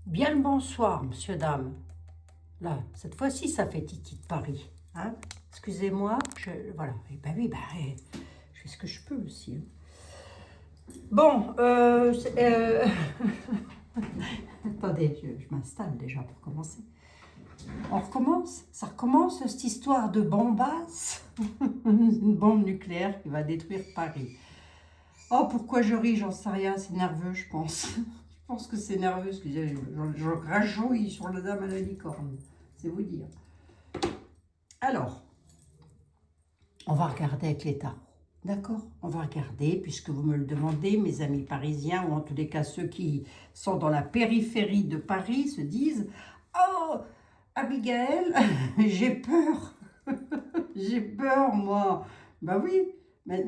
Bien le bonsoir, monsieur, dame. Là, cette fois-ci, ça fait Titi de Paris. Hein? Excusez-moi, voilà. Et ben oui, je fais ce que je peux aussi. Hein. Bon, attendez, je m'installe déjà pour commencer. On recommence? Ça recommence, cette histoire de bombasse? Une bombe nucléaire qui va détruire Paris. Oh, pourquoi je ris? J'en sais rien, c'est nerveux, je pense. Je pense que c'est nerveux, parce que je rajouille sur la dame à la licorne. C'est vous dire. Alors, on va regarder avec les tarots. D'accord? On va regarder, puisque vous me le demandez, mes amis parisiens, ou en tous les cas ceux qui sont dans la périphérie de Paris, se disent « Oh, Abigail, j'ai peur. J'ai peur, moi. » Ben oui, mais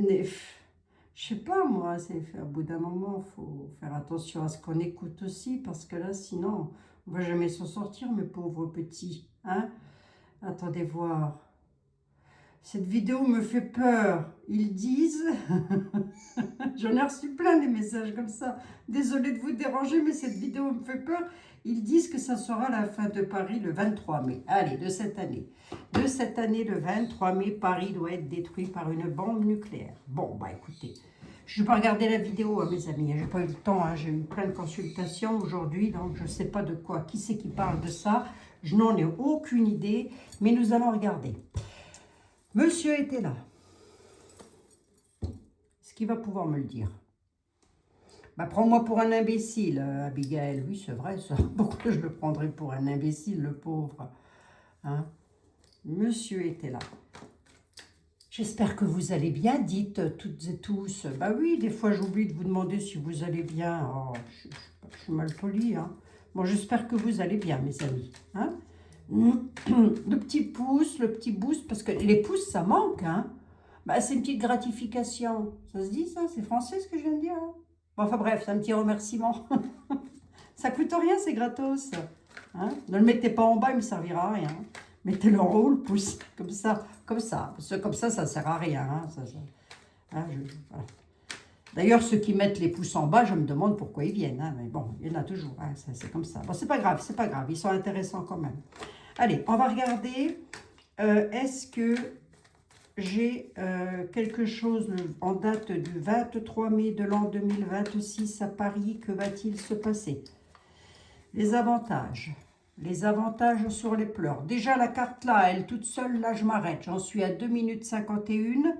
je sais pas, moi, au bout d'un moment, il faut faire attention à ce qu'on écoute aussi, parce que là, sinon, on va jamais s'en sortir, mes pauvres petits. Hein? Attendez voir. Cette vidéo me fait peur. Ils disent... J'en ai reçu plein des messages comme ça. Désolée de vous déranger, mais cette vidéo me fait peur. Ils disent que ça sera la fin de Paris le 23 mai. Allez, de cette année. De cette année, le 23 mai, Paris doit être détruit par une bombe nucléaire. Bon, bah écoutez, je n'ai pas regardé la vidéo, mes amis. Je n'ai pas eu le temps. Hein. J'ai eu plein de consultations aujourd'hui, donc je ne sais pas de quoi. Qui c'est qui parle de ça? Je n'en ai aucune idée, mais nous allons regarder. Monsieur était là. Est-ce qu'il va pouvoir me le dire? Bah, prends-moi pour un imbécile, Abigail. Oui, c'est vrai, ça. Pourquoi je le prendrais pour un imbécile, le pauvre? Hein? Monsieur était là. J'espère que vous allez bien, dites toutes et tous. Bah oui, des fois j'oublie de vous demander si vous allez bien. Oh, je suis mal polie. Hein? Bon, j'espère que vous allez bien, mes amis. Hein? Le petit boost, parce que les pouces, ça manque. Hein? Bah, c'est une petite gratification. Ça se dit, ça? C'est français, ce que je viens de dire? Hein? Bon, enfin bref, c'est un petit remerciement. Ça coûte rien, c'est gratos. Hein? Ne le mettez pas en bas, il ne me servira à rien. Mettez-le en haut, le pouce, comme ça. Parce que comme ça ne sert à rien. Hein? Hein, voilà. D'ailleurs, ceux qui mettent les pouces en bas, je me demande pourquoi ils viennent. Hein? Mais bon, il y en a toujours. Hein? C'est comme ça. Bon, c'est pas grave, c'est pas grave. Ils sont intéressants quand même. Allez, on va regarder. Est-ce que j'ai quelque chose en date du 23 mai de l'an 2026 à Paris? Que va-t-il se passer? Les avantages. Les avantages sur les pleurs. Déjà, la carte là, elle toute seule, là, je m'arrête. J'en suis à 2 minutes 51.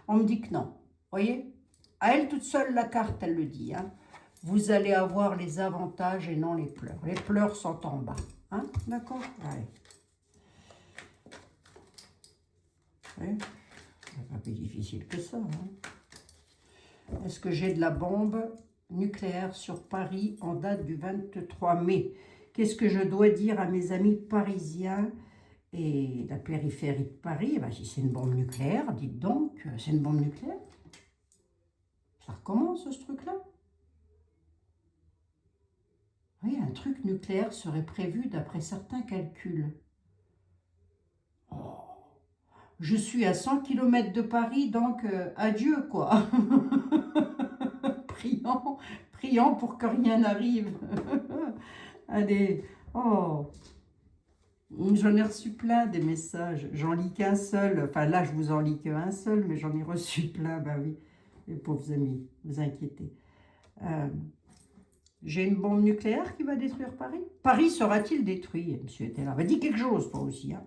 On me dit que non. Vous voyez? À elle toute seule, la carte, elle le dit. Hein. Vous allez avoir les avantages et non les pleurs. Les pleurs sont en bas. Hein? D'accord? Allez. Ouais. C'est pas plus difficile que ça. Hein. Est-ce que j'ai de la bombe nucléaire sur Paris en date du 23 mai? Qu'est-ce que je dois dire à mes amis parisiens et la périphérie de Paris? Ben, si c'est une bombe nucléaire, dites donc, c'est une bombe nucléaire. Ça recommence ce truc-là? Oui, un truc nucléaire serait prévu d'après certains calculs. Oh. Je suis à 100 km de Paris, donc adieu, quoi. Prions pour que rien n'arrive. Allez, oh, j'en ai reçu plein des messages. J'en lis qu'un seul. Enfin, là, je vous en lis qu'un seul, mais j'en ai reçu plein. Ben oui, les pauvres amis, vous inquiétez. J'ai une bombe nucléaire qui va détruire Paris. Paris sera-t-il détruit? Monsieur était là. Dis quelque chose, toi aussi. Hein.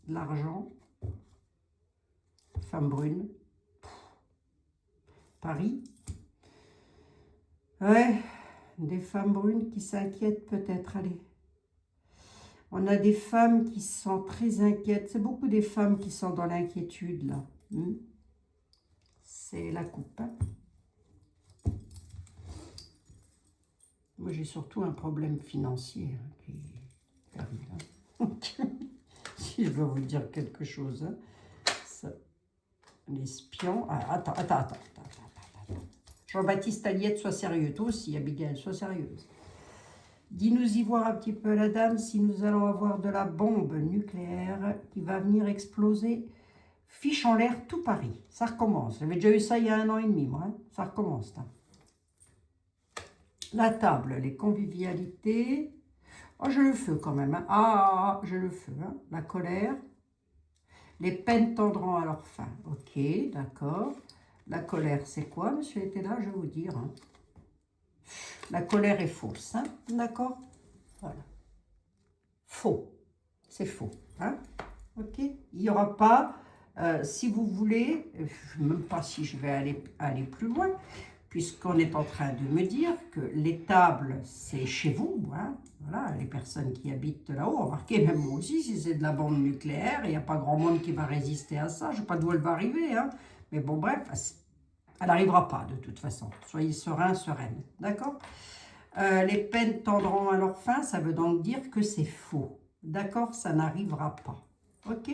De l'argent. Femme brune. Paris. Ouais, des femmes brunes qui s'inquiètent peut-être. Allez. On a des femmes qui sont très inquiètes. C'est beaucoup des femmes qui sont dans l'inquiétude, là. C'est la coupe. Hein. Moi, j'ai surtout un problème financier hein, qui arrive. Hein. Si je dois vous dire quelque chose. Hein. L'espion... Ah, attends. Jean-Baptiste Aliette, sois sérieux. Toi aussi, Abigail, sois sérieuse. Dis-nous y voir un petit peu, la dame, si nous allons avoir de la bombe nucléaire qui va venir exploser, fiche en l'air tout Paris. Ça recommence. J'avais déjà eu ça il y a 1 an et demi, moi. Hein. Ça recommence. Hein. La table, les convivialités. Oh, j'ai le feu quand même. Hein. Ah, j'ai le feu. Hein. La colère. Les peines tendront à leur fin. Ok, d'accord. La colère, c'est quoi, monsieur était là, je vais vous dire. Hein. La colère est fausse. Hein. D'accord. Voilà. Faux. C'est faux. Hein. Ok. Il n'y aura pas, si vous voulez, même pas si je vais aller plus loin, puisqu'on est en train de me dire que les tables, c'est chez vous, hein, voilà, les personnes qui habitent là-haut, remarquez, même moi aussi, si c'est de la bombe nucléaire, il n'y a pas grand monde qui va résister à ça, je ne sais pas d'où elle va arriver, hein, mais bon, bref, elle n'arrivera pas de toute façon, soyez sereins, sereines, d'accord. Les peines tendront à leur fin, ça veut donc dire que c'est faux, d'accord, ça n'arrivera pas, ok.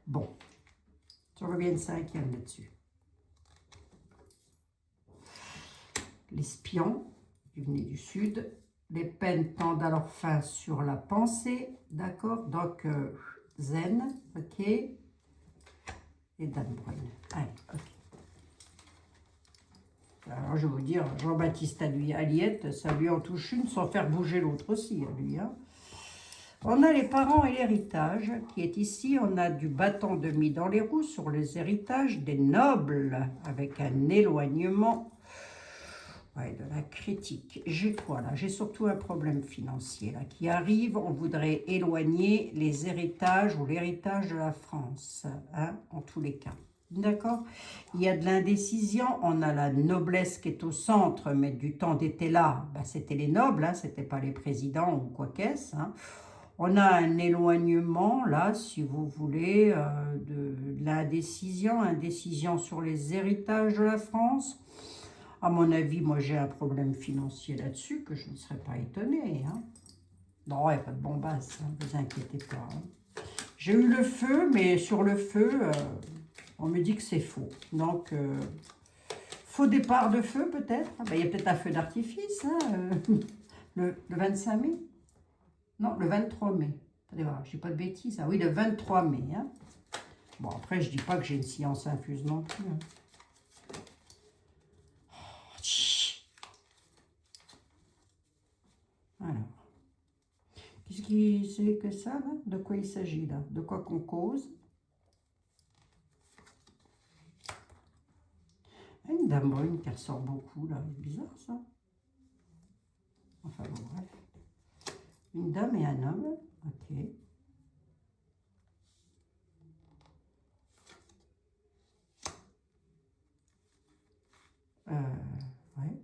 Bon, je reviens 5e là-dessus. L'espion, qui venait du sud. Les peines tendent à leur fin sur la pensée, d'accord. Donc, zen, ok. Et Dame Brune. Allez, ok. Alors, je vais vous dire, Jean-Baptiste Aliette, ça lui en touche une sans faire bouger l'autre aussi, à lui. Hein. On a les parents et l'héritage, qui est ici. On a du bâton de mie dans les roues sur les héritages des nobles, avec un éloignement. Ouais, de la critique. J'ai quoi là? J'ai surtout un problème financier là qui arrive. On voudrait éloigner les héritages ou l'héritage de la France, hein, en tous les cas. D'accord? Il y a de l'indécision. On a la noblesse qui est au centre, mais du temps d'été là, ben, c'était les nobles, hein, c'était pas les présidents ou quoi qu'est-ce. Hein. On a un éloignement là, si vous voulez, de l'indécision, indécision sur les héritages de la France. À mon avis, moi j'ai un problème financier là-dessus que je ne serais pas étonnée. Hein. Non, il n'y a pas de bombasse, ne vous inquiétez pas. Hein. J'ai eu le feu, mais sur le feu, on me dit que c'est faux. Donc, faux départ de feu peut-être. Il y a peut-être un feu d'artifice, hein, le 25 mai. Non, le 23 mai. Attendez voir, je dis pas de bêtises. Ah oui, le 23 mai. Hein. Bon, après, je dis pas que j'ai une science infuse non plus. Hein. Alors, qu'est-ce qui c'est que ça, là? De quoi il s'agit, là? De quoi qu'on cause? Une dame brune qui ressort beaucoup, là. C'est bizarre, ça. Enfin, bon, bref. Une dame et un homme. Ok. Ouais.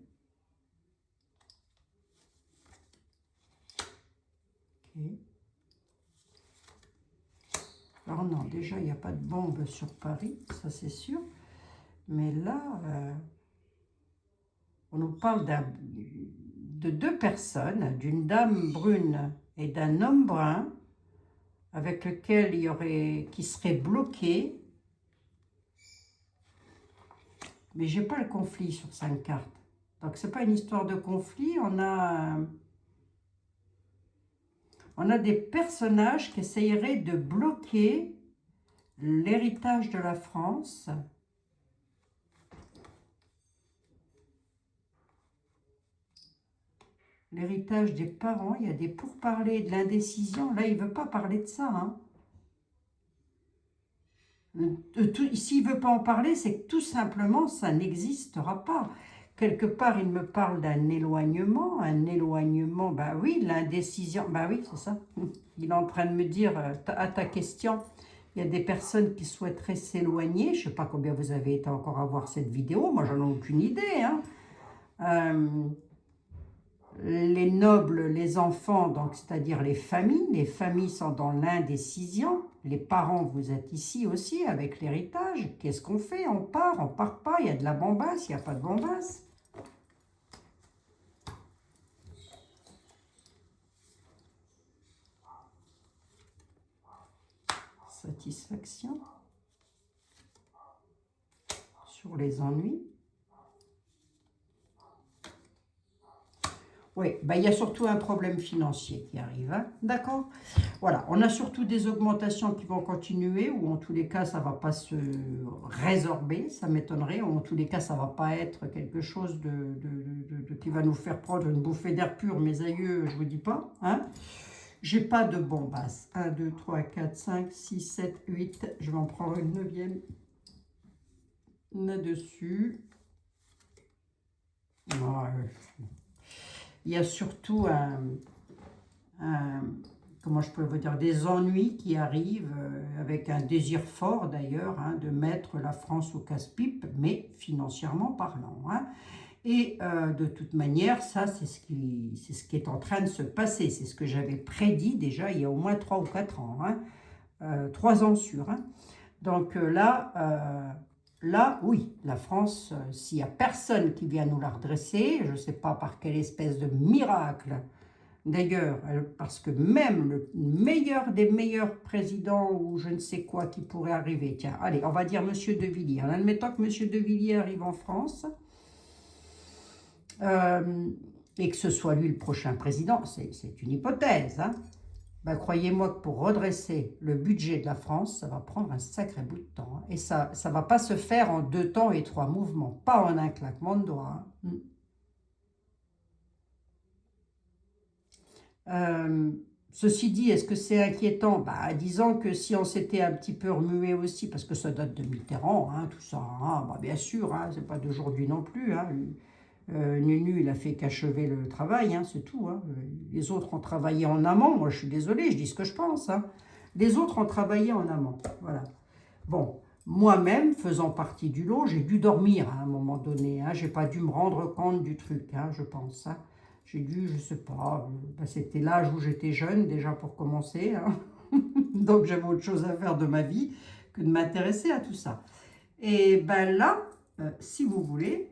Ok. Alors non, déjà, il n'y a pas de bombe sur Paris, ça c'est sûr. Mais là, on nous parle de deux personnes, d'une dame brune et d'un homme brun, avec lequel il y aurait, qui serait bloqué. Mais j'ai pas le conflit sur 5 cartes. Donc c'est pas une histoire de conflit, on a des personnages qui essaieraient de bloquer l'héritage de la France. L'héritage des parents, il y a des pourparlers, de l'indécision. Là, il ne veut pas parler de ça. Hein. S'il ne veut pas en parler, c'est que tout simplement, ça n'existera pas. Quelque part, il me parle d'un éloignement. Un éloignement, bah oui, l'indécision. Bah oui, c'est ça. Il est en train de me dire, à ta question, il y a des personnes qui souhaiteraient s'éloigner. Je ne sais pas combien vous avez été encore à voir cette vidéo. Moi, j'en ai aucune idée. Hein. Les nobles, les enfants, donc c'est-à-dire les familles sont dans l'indécision. Les parents, vous êtes ici aussi avec l'héritage. Qu'est-ce qu'on fait? On part pas, il y a de la bombasse, il n'y a pas de bombasse. Satisfaction sur les ennuis. Oui, ben, il y a surtout un problème financier qui arrive, hein. D'accord? Voilà, on a surtout des augmentations qui vont continuer, ou en tous les cas, ça ne va pas se résorber, ça m'étonnerait, ou en tous les cas, ça ne va pas être quelque chose qui va nous faire prendre une bouffée d'air pur, mes aïeux, je ne vous dis pas, hein? J'ai pas de bombasse. 1, 2, 3, 4, 5, 6, 7, 8, je vais en prendre une neuvième là-dessus. Ouais. Il y a surtout comment je peux vous dire, des ennuis qui arrivent, avec un désir fort d'ailleurs, hein, de mettre la France au casse-pipe, mais financièrement parlant, hein. Et de toute manière, ça, c'est ce qui est en train de se passer. C'est ce que j'avais prédit déjà il y a au moins 3 ou 4 ans, hein. 3 ans sûrs, hein. Donc là, oui, la France, s'il n'y a personne qui vient nous la redresser, je ne sais pas par quelle espèce de miracle, d'ailleurs, parce que même le meilleur des meilleurs présidents ou je ne sais quoi qui pourrait arriver, tiens, allez, on va dire Monsieur De Villiers, en admettant que Monsieur De Villiers arrive en France, et que ce soit lui le prochain président, c'est une hypothèse, hein. Ben, croyez-moi que pour redresser le budget de la France, ça va prendre un sacré bout de temps, hein. Et ça ne va pas se faire en 2 temps et 3 mouvements, pas en un claquement de doigts, hein. Ceci dit, est-ce que c'est inquiétant? Bah, disons que si on s'était un petit peu remué aussi, parce que ça date de Mitterrand, hein, tout ça, hein, bah, bien sûr, hein, c'est pas d'aujourd'hui non plus, hein. Nunu, il a fait qu'achever le travail, hein, c'est tout, hein. Les autres ont travaillé en amont, moi je suis désolée, je dis ce que je pense, hein. Les autres ont travaillé en amont, voilà. Bon, moi-même, faisant partie du lot, j'ai dû dormir à un moment donné, hein. J'ai pas dû me rendre compte du truc, hein, je pense, hein. J'ai dû, je sais pas, bah, c'était l'âge où j'étais jeune déjà pour commencer, hein. Donc j'avais autre chose à faire de ma vie que de m'intéresser à tout ça. Et ben là, si vous voulez,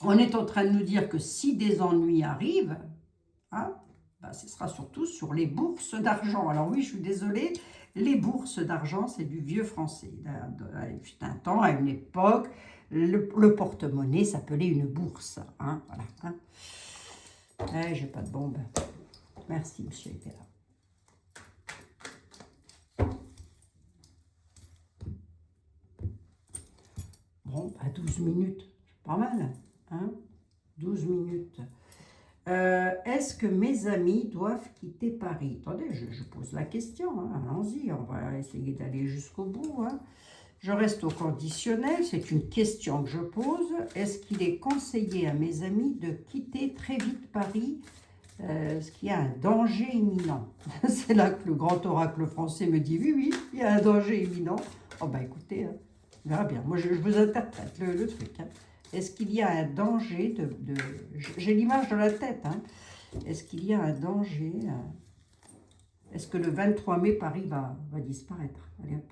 on est en train de nous dire que si des ennuis arrivent, hein, ben, ce sera surtout sur les bourses d'argent. Alors oui, je suis désolée, les bourses d'argent, c'est du vieux français. Il fut un temps, à une époque, le porte-monnaie s'appelait une bourse, hein, voilà, hein. J'ai pas de bombe. Merci, monsieur était là. Bon, à 12 minutes, pas mal, hein, 12 minutes. Est-ce que mes amis doivent quitter Paris? Attendez, je pose la question, hein, allons-y, on va essayer d'aller jusqu'au bout, hein. Je reste au conditionnel, c'est une question que je pose. Est-ce qu'il est conseillé à mes amis de quitter très vite Paris? Est-ce qu'il y a un danger imminent? C'est là que le grand oracle français me dit oui, oui, il y a un danger imminent. Oh ben écoutez, hein, on verra bien. Moi, je vous interprète le truc, hein. Est-ce qu'il y a un danger J'ai l'image dans la tête, hein. Est-ce qu'il y a un danger Est-ce que le 23 mai, Paris va disparaître? Allez hop.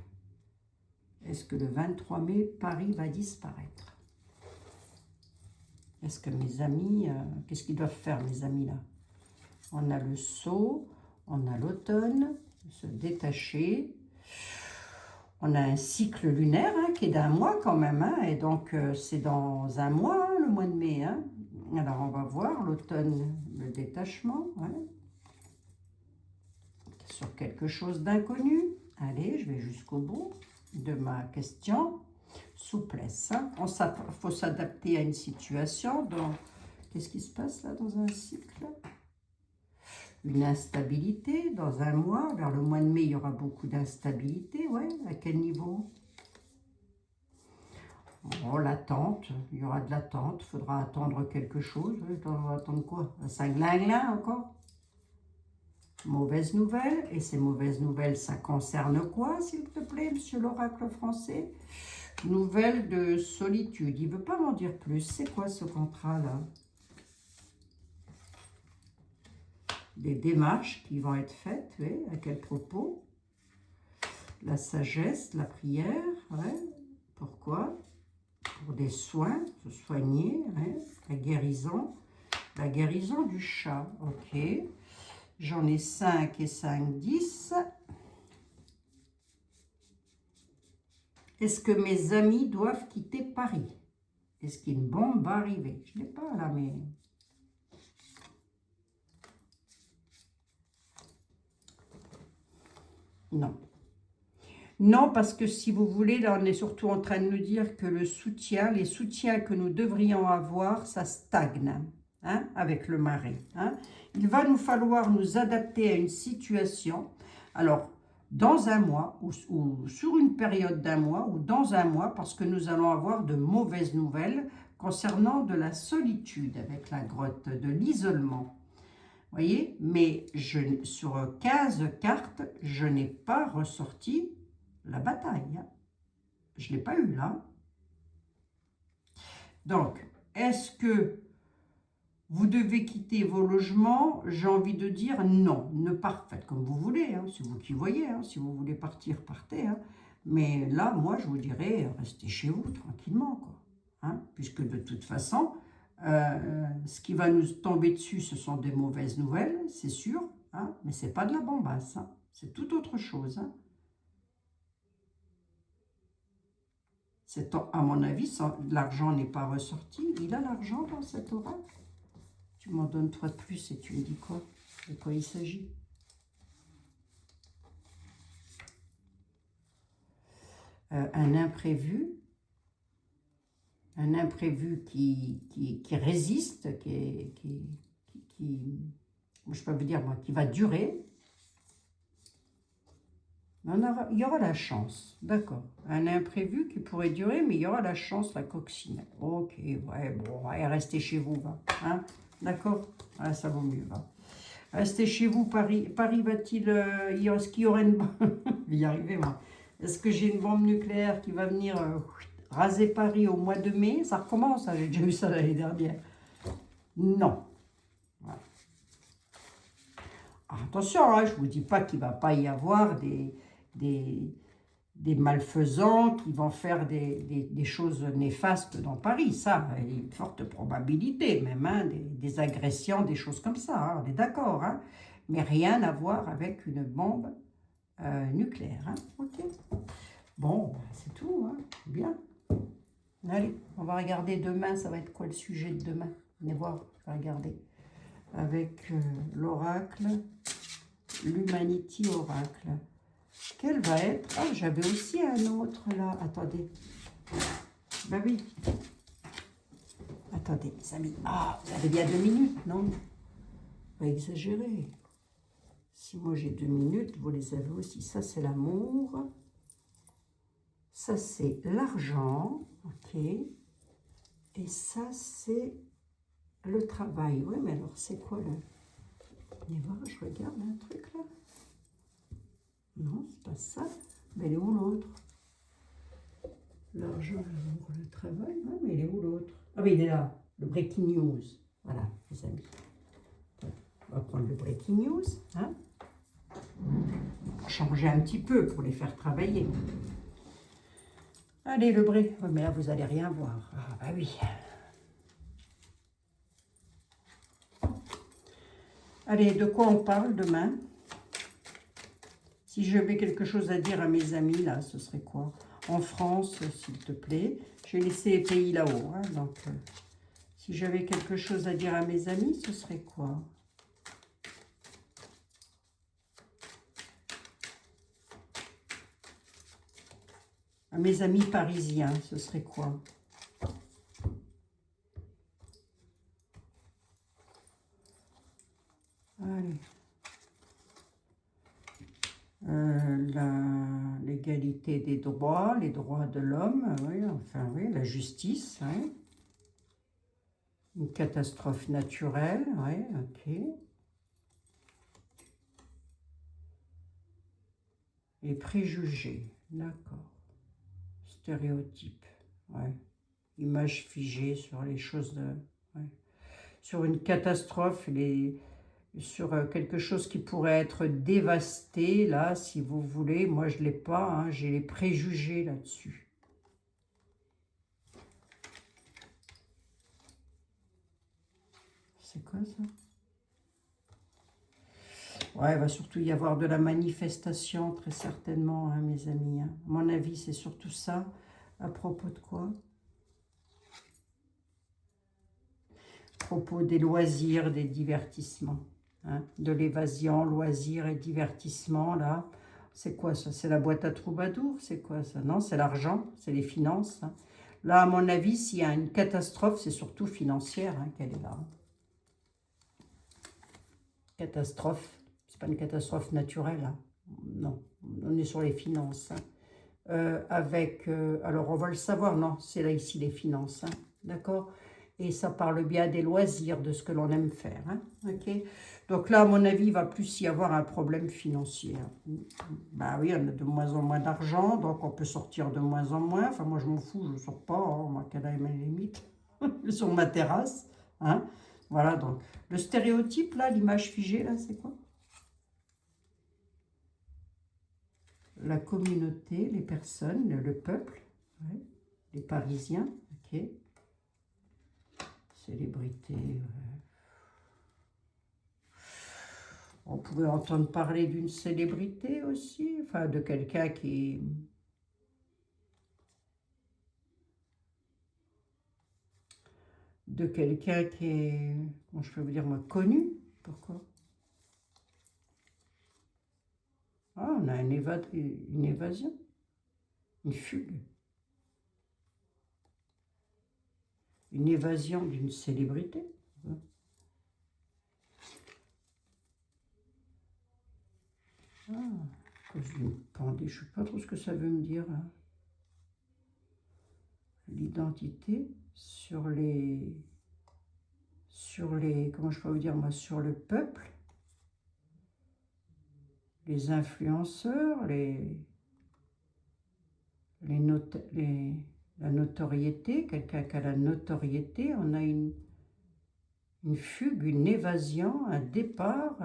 Est-ce que le 23 mai, Paris va disparaître? Est-ce que mes amis... qu'est-ce qu'ils doivent faire, mes amis, là? On a le Sceau, on a l'automne, se détacher. On a un cycle lunaire, hein, qui est d'1 mois quand même, hein, et donc c'est dans 1 mois, hein, le mois de mai, hein. Alors on va voir l'automne, le détachement, ouais. Sur quelque chose d'inconnu. Allez, je vais jusqu'au bout de ma question. Souplesse, hein. Il faut s'adapter à une situation. Qu'est-ce qui se passe là dans un cycle? Une instabilité dans 1 mois. Vers le mois de mai, il y aura beaucoup d'instabilité. Ouais, à quel niveau? Oh, l'attente. Il y aura de l'attente. Il faudra attendre quelque chose. Attendre quoi? Un cinglin encore? Mauvaise nouvelle. Et ces mauvaises nouvelles, ça concerne quoi, s'il te plaît, monsieur l'oracle français? Nouvelle de solitude. Il ne veut pas m'en dire plus. C'est quoi ce contrat-là? Des démarches qui vont être faites, oui. À quel propos? La sagesse, la prière, ouais. Pourquoi? Pour des soins, se soigner, ouais. La guérison du chat, ok. J'en ai 5 et 5, 10. Est-ce que mes amis doivent quitter Paris? Est-ce qu'une bombe va arriver? Je ne l'ai pas là, mais... Non. Non, parce que si vous voulez, là, on est surtout en train de nous dire que le soutien, les soutiens que nous devrions avoir, ça stagne, hein, avec le mari. Hein. Il va nous falloir nous adapter à une situation, alors, dans un mois, ou sur une période d'un mois, ou dans un mois, parce que nous allons avoir de mauvaises nouvelles concernant de la solitude avec la grotte, de l'isolement. Voyez, mais sur 15 cartes, je n'ai pas ressorti la bataille. Hein. Je ne l'ai pas eu là. Donc, est-ce que vous devez quitter vos logements? J'ai envie de dire non. Ne faites comme vous voulez. Hein. C'est vous qui voyez. Hein. Si vous voulez partir, partez. Hein. Mais là, moi, je vous dirais, restez chez vous tranquillement. Quoi. Hein. Puisque de toute façon, ce qui va nous tomber dessus, ce sont des mauvaises nouvelles, c'est sûr. Hein. Mais ce n'est pas de la bombasse. Hein. C'est tout autre chose. Hein. À mon avis, l'argent n'est pas ressorti. Il a l'argent dans cet oracle. Tu m'en donnes 3 de plus et tu me dis quoi? De quoi il s'agit? Un imprévu qui résiste, je peux vous dire moi, qui va durer. Il y aura la chance, d'accord. Un imprévu qui pourrait durer, mais il y aura la chance, la coccinelle. Ok, ouais, bon, ouais, restez chez vous, va. Hein, d'accord. Ah, ça vaut mieux, va. Restez chez vous, Paris. Paris va-t-il... est-ce qu'il y aura une... Je vais y arriver, moi. Est-ce que j'ai une bombe nucléaire qui va venir raser Paris au mois de mai? Ça recommence, hein, j'ai déjà vu ça l'année dernière. Non. Voilà. Alors, attention, hein, je ne vous dis pas qu'il ne va pas y avoir des malfaisants qui vont faire des choses néfastes dans Paris. Ça, il y a une forte probabilité même, hein, des agressions, des choses comme ça, hein, on est d'accord. Hein, mais rien à voir avec une bombe nucléaire. Hein, ok. Bon, c'est tout. Hein, bien. Allez, on va regarder demain. Ça va être quoi le sujet de demain? Venez voir, je vais regarder. Avec l'oracle, l'Humanity Oracle. Quel va être... Ah, j'avais aussi un autre là. Attendez. Ben oui. Attendez, les amis. Ah, vous avez bien 2 minutes, non? Pas exagérer. Si moi j'ai 2 minutes, vous les avez aussi. Ça, c'est l'amour. Ça, c'est l'argent. Ok. Et ça, c'est le travail. Oui, mais alors, c'est quoi là? Venez voir, je regarde un truc là. Non, c'est pas ça. Mais elle est où l'autre? L'argent, l'amour, le travail. Ah, mais il est où l'autre? Ah oui, il est là. Le breaking news. Voilà, les amis. On va prendre le breaking news. Hein, changer un petit peu pour les faire travailler. Allez, le break. Oh, mais là, vous n'allez rien voir. Ah, bah oui. Allez, de quoi on parle demain? Si j'avais quelque chose à dire à mes amis, là, ce serait quoi? En France, s'il te plaît. J'ai laissé les pays là-haut. Hein, donc, si j'avais quelque chose à dire à mes amis, ce serait quoi? À mes amis parisiens, ce serait quoi? Allez. L'égalité des droits, les droits de l'homme, oui, enfin oui, la justice, oui. Une catastrophe naturelle, oui, ok. Et préjugés, d'accord. Stéréotypes, ouais. Image figée sur les choses de... Ouais. Sur une catastrophe, sur quelque chose qui pourrait être dévasté, là, si vous voulez. Moi, je ne l'ai pas, hein, j'ai les préjugés là-dessus. C'est quoi ça? Ouais, il va surtout y avoir de la manifestation, très certainement, hein, mes amis. Hein. À mon avis, c'est surtout ça. À propos de quoi? À propos des loisirs, des divertissements. Hein, de l'évasion, loisirs et divertissements, là. C'est quoi ça? C'est la boîte à troubadour? C'est quoi ça? Non, c'est l'argent, c'est les finances. Hein. Là, à mon avis, s'il y a une catastrophe, c'est surtout financière hein, qu'elle est là. Catastrophe, c'est pas une catastrophe naturelle. Hein. Non, on est sur les finances. Hein. Alors on va le savoir, non, c'est là ici les finances, hein, d'accord? Et ça parle bien des loisirs, de ce que l'on aime faire, hein, ok? Donc là, à mon avis, il va plus y avoir un problème financier. Hein. Bah oui, on a de moins en moins d'argent, donc on peut sortir de moins en moins. Enfin, moi, je m'en fous, je ne sors pas, hein, moi, quelle est ma limite sur ma terrasse, hein? Voilà, donc le stéréotype, là, l'image figée, là, c'est quoi? La communauté, les personnes, le peuple, ouais, les Parisiens, ok. Célébrité, ouais. On pourrait entendre parler d'une célébrité aussi, enfin de quelqu'un qui... De quelqu'un qui est, comment je peux vous dire moi, connu. Pourquoi? Ah, on a une évasion, une fugue. Une évasion d'une célébrité. Ah, à cause d'une pandémie, je ne sais pas trop ce que ça veut me dire. Hein. L'identité sur les, comment je peux vous dire moi, sur le peuple, les influenceurs, la notoriété, quelqu'un qui a la notoriété, on a une fugue, une évasion, un départ,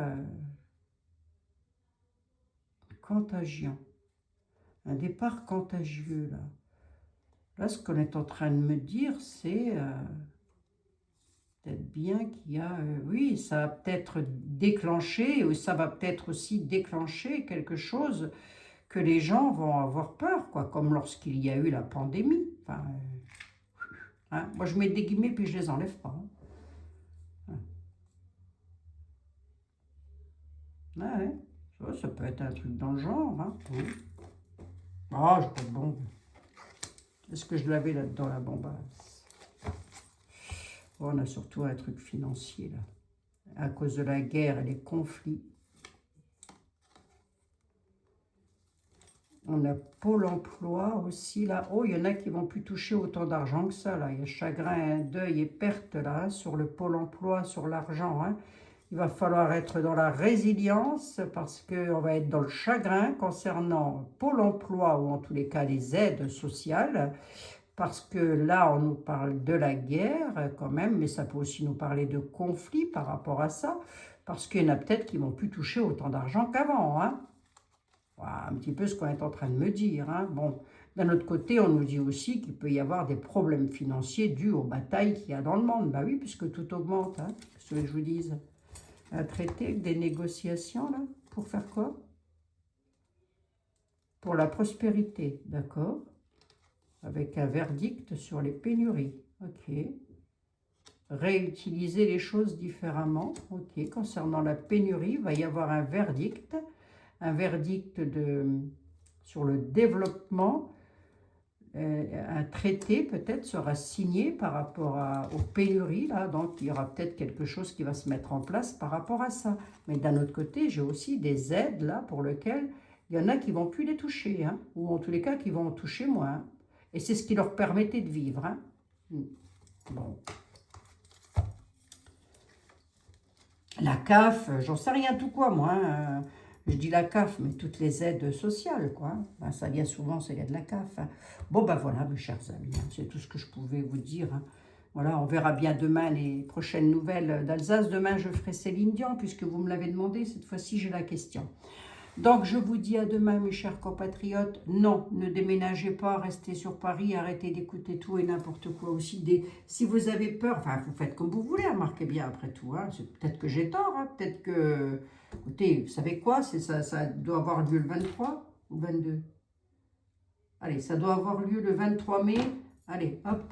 contagion. Un départ contagieux, là. Là, ce qu'on est en train de me dire, c'est peut-être bien qu'il y a... oui, ça va peut-être déclencher, ou ça va peut-être aussi déclencher quelque chose que les gens vont avoir peur, quoi, comme lorsqu'il y a eu la pandémie. Enfin, hein, moi, je mets des guillemets, puis je les enlève pas. Hein. Ouais, ça peut être un truc dans le genre. Hein. Ah, je pas de bombe. Est-ce que je l'avais là-dedans, la bombasse? Oh, on a surtout un truc financier, là. À cause de la guerre et des conflits. On a Pôle emploi aussi, là. Oh, il y en a qui vont plus toucher autant d'argent que ça, là. Il y a chagrin, deuil et perte, là, sur le Pôle emploi, sur l'argent, hein. Il va falloir être dans la résilience parce qu'on va être dans le chagrin concernant Pôle emploi ou en tous les cas les aides sociales. Parce que là, on nous parle de la guerre quand même, mais ça peut aussi nous parler de conflits par rapport à ça. Parce qu'il y en a peut-être qui vont plus toucher autant d'argent qu'avant. Hein. Voilà, un petit peu ce qu'on est en train de me dire. Hein. Bon, d'un autre côté, on nous dit aussi qu'il peut y avoir des problèmes financiers dus aux batailles qu'il y a dans le monde. Bah oui, puisque tout augmente. Hein. Ce que je vous dise. Un traité, des négociations, là, pour faire quoi? Pour la prospérité, d'accord? Avec un verdict sur les pénuries, ok. Réutiliser les choses différemment, ok. Concernant la pénurie, il va y avoir un verdict sur le développement. Un traité peut-être sera signé par rapport aux pénuries, là, donc il y aura peut-être quelque chose qui va se mettre en place par rapport à ça. Mais d'un autre côté, j'ai aussi des aides là pour lesquelles il y en a qui vont plus les toucher, hein, ou en tous les cas qui vont en toucher moins. Et c'est ce qui leur permettait de vivre. Hein. Bon. La CAF, j'en sais rien tout quoi moi. Hein. Je dis la CAF, mais toutes les aides sociales, quoi. Ben, ça vient souvent, ça vient de la CAF. Hein. Bon, ben voilà, mes chers amis, hein, c'est tout ce que je pouvais vous dire. Hein. Voilà, on verra bien demain les prochaines nouvelles d'Alsace. Demain, je ferai Céline Dion, puisque vous me l'avez demandé. Cette fois-ci, j'ai la question. Donc, je vous dis à demain, mes chers compatriotes. Non, ne déménagez pas, restez sur Paris, arrêtez d'écouter tout et n'importe quoi aussi. Si vous avez peur, enfin, vous faites comme vous voulez, remarquez bien après tout. Hein. Peut-être que j'ai tort, hein. Peut-être que... Écoutez, vous savez quoi, ça doit avoir lieu le 23 ou 22. Allez, ça doit avoir lieu le 23 mai. Allez, hop.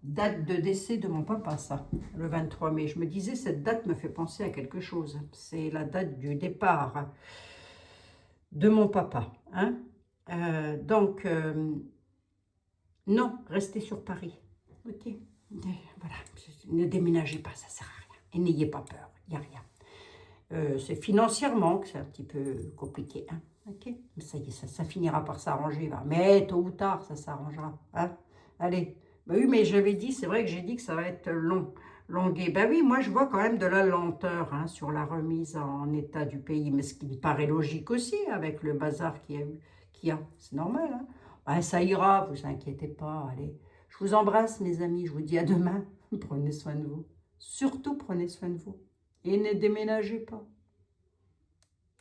Date de décès de mon papa, ça, le 23 mai. Je me disais, cette date me fait penser à quelque chose. C'est la date du départ de mon papa. Hein. Donc, non, restez sur Paris. Ok. Voilà, ne déménagez pas, ça sert à rien. Et n'ayez pas peur, il n'y a rien. C'est financièrement que c'est un petit peu compliqué. Hein. Ok. Mais ça y est, ça finira par s'arranger. Mais tôt ou tard, ça s'arrangera. Hein. Allez. Bah oui, mais j'avais dit, c'est vrai que j'ai dit que ça va être longué. Ben oui, moi je vois quand même de la lenteur hein, sur la remise en état du pays, mais ce qui me paraît logique aussi avec le bazar qu'il y a. C'est normal. Hein. Ben, ça ira, vous inquiétez pas. Allez, je vous embrasse mes amis, je vous dis à demain. Prenez soin de vous. Surtout prenez soin de vous. Et ne déménagez pas.